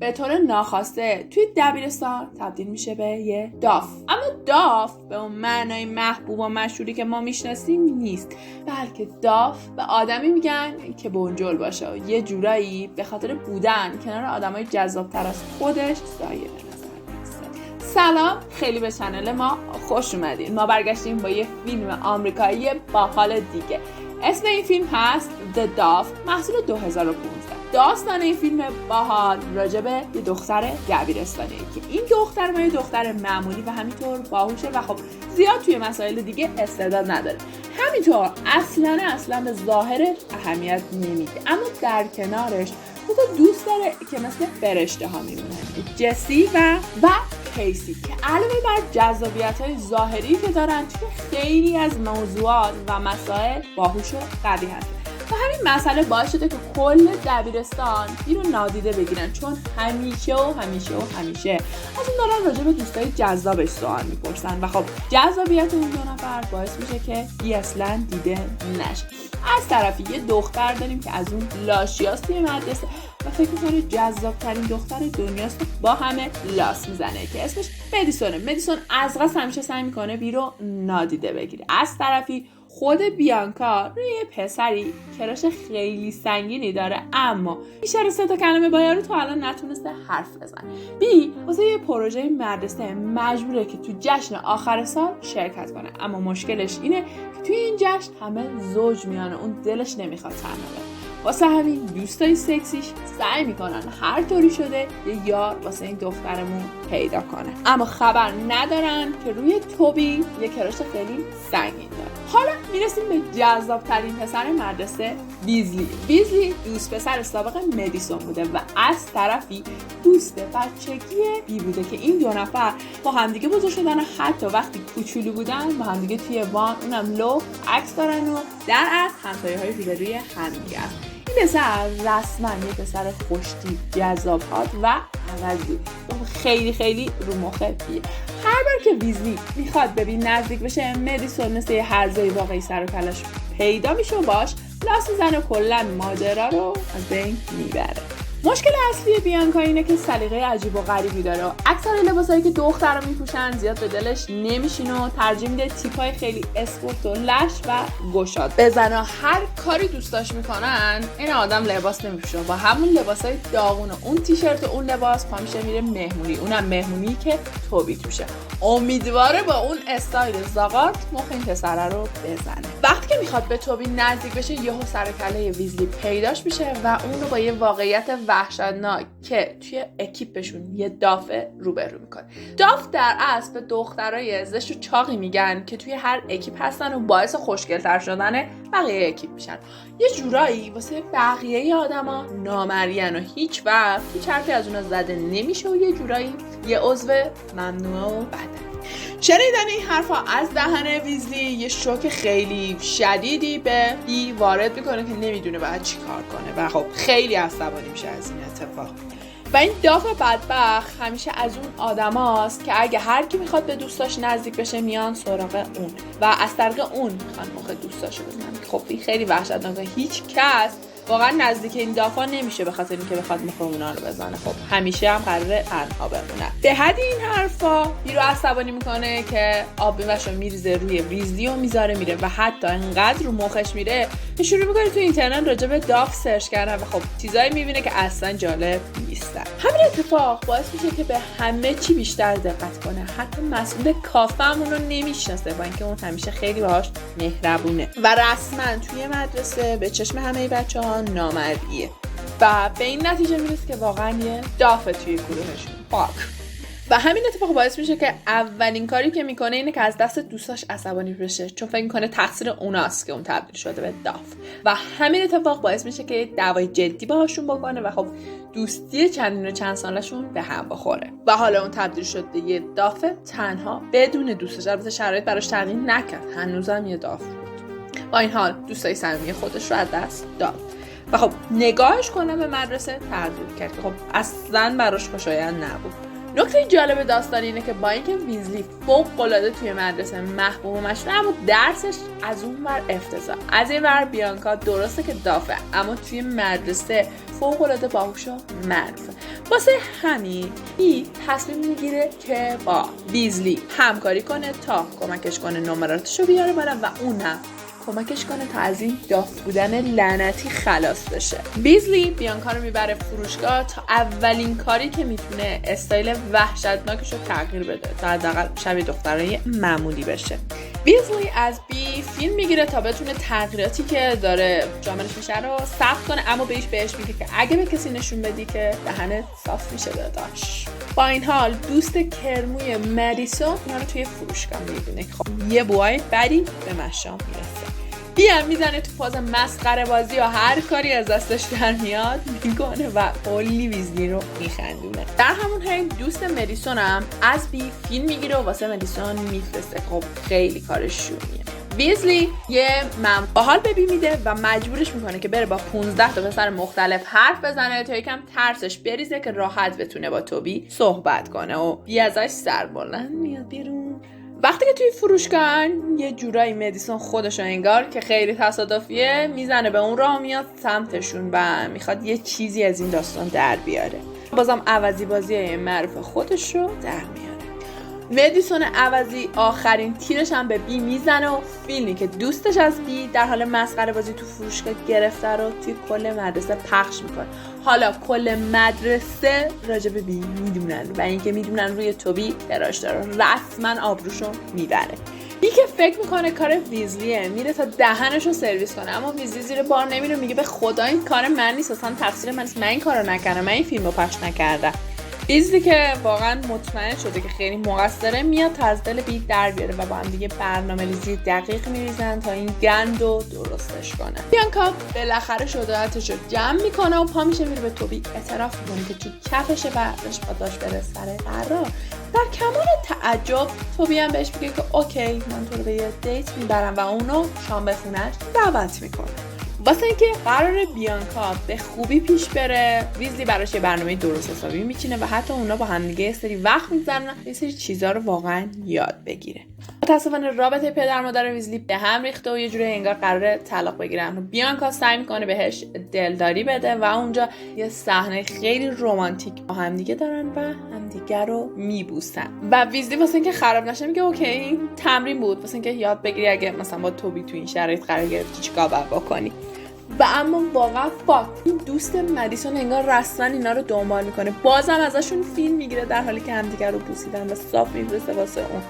به طور ناخواسته توی دبیرستان تبدیل میشه به یه داف. اما داف به اون معنای محبوب و مشهوری که ما میشناسیم نیست، بلکه داف به آدمی میگن که بنجل باشه و یه جورایی به خاطر بودن کنار آدمای جذاب‌تر از خودش سایه به نظر میرسه. سلام، خیلی به چنل ما خوش اومدین. ما برگشتیم با یه فیلم آمریکایی باحال دیگه. اسم این فیلم هست The Dove، محصول 2015. داستان این فیلم باحال راجع به یه دختر دبیرستانیه که این دختر ما یه دختر معمولی و همینطور باهوشه و خب زیاد توی مسائل دیگه استعداد نداره. همینطور اصلا به ظاهرش اهمیت نمیده، اما در کنارش تو دوست داره که مثل فرشته ها میمونن، جسی و کیسی، که علاوه بر جذابیت‌های ظاهری که دارن توی خیلی از موضوعات و مسائل باهوش و قوی هستن. و همین مسئله باعث شده که کل دبیرستان این رو نادیده بگیرن، چون همیشه از اون دارن راجع به دوستای جذابش سوال میپرسن و خب جذابیت اون دو نفر باعث میشه که اصلا دیده نشه. از طرفی یه دختر داریم که از اون لاشیاست توی مدرسه و فکر می‌کنه جذاب‌ترین دختر دنیاست، با همه لاس میزنه که اسمش مدیسونه. مدیسون از قصد همیشه سعی میکنه بیرو نادیده بگیره. از طرفی خود بیانکا روی یه پسری کراش خیلی سنگینی داره، اما بیشتر 3 کلمه با یارو تو الان نتونسته حرف بزن. بی واسه یه پروژه مدرسه مجبوره که تو جشن آخر سال شرکت کنه، اما مشکلش اینه که توی این جشن همه زوج میانه، اون دلش نمیخواد تنها بره. واسه همین دوستای سکسیش سعی میکنن هر طوری شده یه یار واسه این دخترمون پیدا کنه، اما خبر ندارن که روی توبی یه کراش خیلی سنگین داره. حالا میرسیم به جذاب‌ترین پسر مدرسه، بیزلی دوست پسر سابق مدیسون بوده و از طرفی دوست بچگی بی بوده که این 2 نفر با همدیگه بزرگ شدن و حتی وقتی کوچولو بودن با همدیگه توی وان اونم لو عکس دارن و در اصل همسایه‌های روبروی همدیگه است. این پسر رسما یه پسر خوشتیپ، جذاب‌هات و عوضی، خیلی رو مخه بیه. هر بار که ویزلی میخواد ببین نزدیک بشه، مدیسون مثل یه هرزای واقعی سر و کلش پیدا میشه و باش لاس میزنه و کلا ماجرا رو از بین میبره. مشکل اصلی بیانکا اینه که سلیقه عجیب و غریبی داره و اکثر لباسایی که دخترا میپوشن زیاد به دلش نمیشینه و ترجیح میده تیپای خیلی اسپورت و لش و گشاد بزنه. هر کاری دوستاش میکنن این آدم لباس نمیپوشه، با همون لباسای داغون و اون تیشرت و اون لباس پا میشه میره مهمونی، اونم مهمونی که توبی توشه. امیدواره با اون استایل زاغارت مخ این پسره رو بزنه. وقتی که میخواد به توبی نزدیک بشه یهو سر کله ویزلی پیداش میشه و اون رو با یه واقعیت وحشتناک که توی اکیپشون یه دافه روبرو میکنه. داف در اصل به دخترای زشت و چاقی میگن که توی هر اکیپ هستن و باعث خوشگل‌تر شدن بقیه اکیپ میشن. یه جورایی واسه بقیه آدما نامرئین و هیچ حرفی از اونا زده نمیشه و یه جورایی یه عضو ممنوعه و بده. شنیدن این حرفا از دهن ویزلی یه شوک خیلی شدیدی به بی وارد میکنه که نمیدونه باید چی کار کنه و خب خیلی عصبانی میشه از این اتفاق. و این داف بدبخت همیشه از اون آدماست که اگه هر کی میخواد به دوستاش نزدیک بشه میان سراغ اون و از طریق اون میخوان مخ دوستاشو بزنن. خب این خیلی وحشتناکه. هیچ کس واقعا نزدیک این دافا نمیشه به خاطر اینکه بخواد مخ اونا رو بزنه. خب همیشه هم قراره تنها بمونه. به حد این حرفا بیرو عصبانی میکنه که آب میوهشو میریزه روی ویزلی و میذاره میره و حتی انقدر رو مخش میره که شروع میکنه تو اینترنت راجع به داف سرچ کردن و خب چیزایی میبینه که اصلا جالب نیستن. همین اتفاق باعث میشه که به همه چی بیشتر دقت کنه. حتی مسئول کافه‌مون رو نمیشناسه با اینکه اون همیشه خیلی باهاش مهربونه و رسما توی مدرسه به چشم همه بچه‌ها نامرئیه و به این نتیجه میرسه که واقعا یه دافه توی گروهشون. و همین اتفاق باعث میشه که اولین کاری که میکنه اینه که از دست دوستاش عصبانی بشه، چون فکر میکنه تقصیر اوناست که اون تبدیل شده به داف. و همین اتفاق باعث میشه که دعوای جدی باهاشون بکنه و خب دوستی چند سالشون به هم بخوره و حالا اون تبدیل شده به یه داف تنها بدون دوستش. البته شرایط براش تغییر نکرد، هنوزم یه داف بود. با این حال دوستای صمیمی خودش رو از دست داد و خب نگاهش کنه به مدرسه تغییر کرد که خب اصلا براش خوشایند نبود. نکته جالب داستان اینه که با اینکه ویزلی فوق‌العاده توی مدرسه محبوب و مشهوره، اما درسش از اون ور افتضاح. از این ور بیانکا درسته که دافه، اما توی مدرسه فوق‌العاده باهوش و معروفه. واسه همین تصمیم میگیره که با ویزلی همکاری کنه تا کمکش کنه نمراتشو بیاره بالا و اونم کمکش کنه تا از این داف بودن لعنتی خلاص بشه. ویزلی بیانکا رو میبره فروشگاه تا اولین کاری که میتونه استایل وحشتناکش رو تغییر بده تا حداقل شبیه دخترای معمولی بشه. ویزلی از بی فیلم میگیره تا بتونه تغییراتی که داره جامعش میشه رو ثبت کنه، اما بهش میگه که اگه به کسی نشون بدی که دهنت صاف میشه داداش. با این حال دوست کرموی مدیسون اینا رو توی فروشگاه میبینه. خب یه بوهای بدی به مشام میرسه. هم میزنه تو فاز مسخره بازی و هر کاری از دستش در میاد میکنه و کلی ویزلی رو میخندونه. در همون حین دوست مدیسون هم از بی فیلم میگیره و واسه مدیسون میفرسته. خب خیلی کارش شومیه. ویزلی یه باحال به بی میده و مجبورش میکنه که بره با 15 تا پسر مختلف حرف بزنه تا یکم ترسش بریزه که راحت بتونه با توبی صحبت کنه و بی ازش سربلند میاد بیرون. وقتی که توی فروشگاه یه جورایی مدیسون خودشو انگار که خیلی تصادفیه میزنه به اون راه میاد سمتشون و میخواد یه چیزی از این داستان در بیاره. بازم عوضی بازی معروف خودش رو در میاره. مدیسون عوضی آخرین تیرش هم به بی میزنه و فیلمی که دوستش از بی در حال مسخره بازی تو فروشگاه گرفته رو توی کل مدرسه پخش میکنه. حالا کل مدرسه راجع به بی میدونن و اینکه میدونن روی توبی تراش داره، رسما آبروشو میبره. بی که فکر میکنه کار ویزلیه، میره تا دهنشو سرویس کنه، اما ویزلی زیر بار نمیره، میگه به خدا این کار من نیست، اصلا تقصیر من نیست، من این کارو نکردم، من این فیلمو پخش نکردم. ویزلی که واقعا مطمئن شده که خیلی مقصره میاد تا از دل بی در بیاره و با هم دیگه برنامه‌ریزی دقیق میریزن تا این گندو درستش کنه. بیانکا بالاخره شجاعتش رو جمع میکنه و پا میشه میره به توبی اعتراف میکنه که تو کفشه و داشت پاداش بره سر قرار. در کمال تعجب توبی هم بهش میگه که اوکی من تو رو به یه دیت میبرم و اونو شام به خونه‌اش دعوت میکنه. واسه اینکه قرار بیانکا به خوبی پیش بره، ویزلی براش یه برنامه درست حسابی میچینه و حتی اونا با هم دیگه یه سری وقت می‌گذرونن یه سری چیزا رو واقعا یاد بگیره. متأسفانه رابطه پدر مادر ویزلی به هم ریخته و یه جوری انگار قراره طلاق بگیرن. بیانکا سعی میکنه بهش دلداری بده و اونجا یه صحنه خیلی رمانتیک با هم دیگه دارن و همدیگه رو میبوسن. و ویزلی واسه اینکه خراب نشه میگه اوکی این تمرین بود، واسه اینکه یاد بگیری اگه مثلا با توبی تو این شرایط قرار گرفتی چیکار باید بکنی. و اما واقعا این دوست مدیسون انگار رسما اینا رو دنبال میکنه، بازم ازشون فیلم میگیره در حالی که همدیگر رو بوسیدن و صاف میفرسته واسه اون.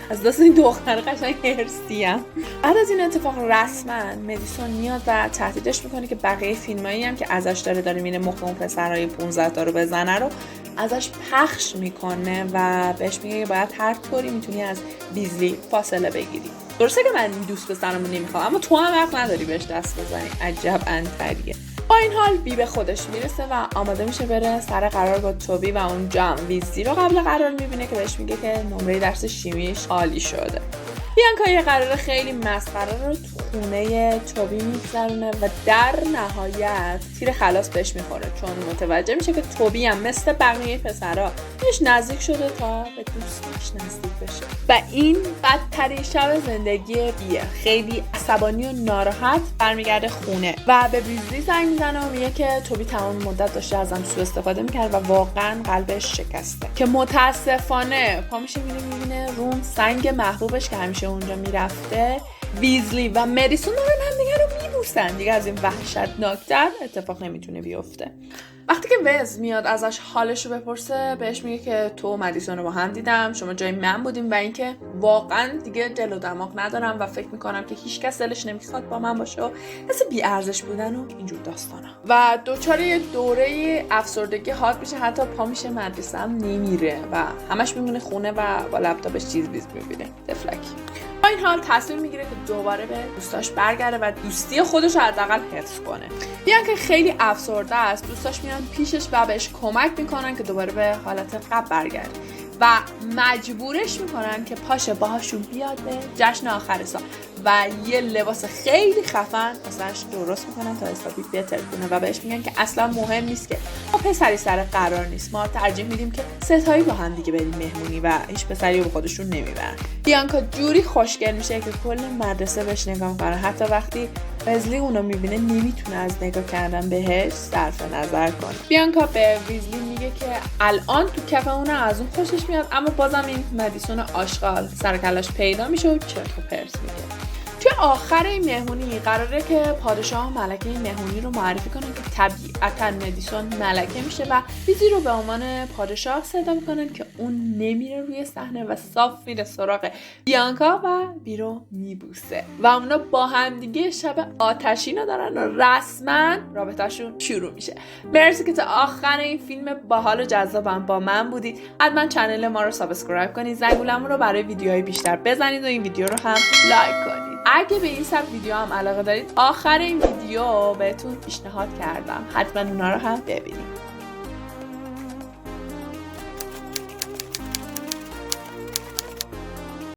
از دست این دختر قشنگ هرسیم. بعد از این اتفاق رسما مدیسون میاد و تهدیدش میکنه که بقیه فیلمایی هم که ازش داره میره مخ اون پسرای 15 تا رو بزنه رو ازش پخش میکنه و بهش میگه باید هر طوری میتونی از ویزلی فاصله بگیری. درسته که من این دوست پسرمو نمیخوام، اما تو هم حق نداری بهش دست بزنی. عجب انتریه. با این حال بی به خودش میرسه و آماده میشه بره سر قرار با توبی و اونجا هم ویزلی رو قبل قرار میبینه که بهش میگه که نمره درس شیمیش عالی شده. بیانکا یه قرار خیلی مسخره رو تو خونه توبی میگذرونه و در نهایت تیر خلاص بهش میخوره، چون متوجه میشه که توبی هم مثل بقیه پسرا بهش نزدیک شده تا به دوستش نزدیک بشه و این بدترین شب زندگی بیه. خیلی عصبانی و ناراحت برمیگرده خونه و به ویزلی زنگ میزنه و میگه که توبی تمام مدت داشته ازم سوء استفاده میکرد و واقعا قلبش شکسته، که متاسفانه پا میشه میبینه روم سنگ محبوبش که همیشه اونجا میرفته ویزلی و مدیسون دارن هم دیگه رو میبوسن. دیگه از این وحشتناکتر اتفاق نمیتونه بیفته. وقتی که وز میاد ازش حالش رو بپرسه بهش میگه که تو مدیسون رو با هم دیدم، شما جای من بودیم و اینکه واقعا دیگه دل و دماغ ندارم و فکر میکنم که هیچ کس دلش نمیخواد با من باشه و حس بی ارزش بودن و اینجور داستانا و دوچار یه دوره افسردگی حاد میشه، حتی پا میشه مدرسه هم نمیره و همش میمونه خونه و با لپتاپش چیز میبینه تفلکی. با این حال تصمیم میگیره که دوباره به دوستاش برگرده و دوستی خودش رو حداقل حفظ کنه. بیانکا خیلی افسرده است، دوستاش میان پیشش و بهش کمک میکنن که دوباره به حالت قبل برگرده و مجبورش میکنن که پاشه باهاشون بیاد به جشن آخر سال و یه لباس خیلی خفن واسش درست میکنن تا حسابی بهتر کنه و بهش میگن که اصلا مهم نیست که ما پسری سر قرار نیست، ما ترجیح میدیم که ستایی با هم دیگه بریم مهمونی و هیچ پسری رو به خودشون نمیبرن. بیانکا جوری خوشگل میشه که کل مدرسه بهش نگاه میکنه، حتی وقتی ویزلی اونو میبینه نمیتونه از نگاه کردن بهش صرف نظر کنه. بیانکا به ویزلی میگه که الان تو کف اون از اون خوشش میاد، اما بازم این مدیسون آشغال سر کلش پیدا میشه و چرت و پرت میگه. توی آخر این مهمونی قراره که پادشاه و ملکه این مهمونی رو معرفی کنن که طبیعتا مدیسون ملکه میشه و ویزلی رو به عنوان پادشاه صدا میکنن که اون نمیره روی صحنه و صاف میره سراغ بیانکا و بیرو میبوسه و اونا با هم دیگه شب آتشین رو دارن و رسما رابطهشون شروع میشه. مرسی که تا آخر این فیلم باحال و جذابم با من بودید. حتما کانال ما رو سابسکرایب کنید، زنگولمون رو برای ویدیوهای بیشتر بزنید و این ویدیو رو هم لایک کنید. اگه به این سبک ویدیو هم علاقه دارید، آخر این ویدیو بهتون پیشنهاد کردم، حتما اونا رو هم ببینید.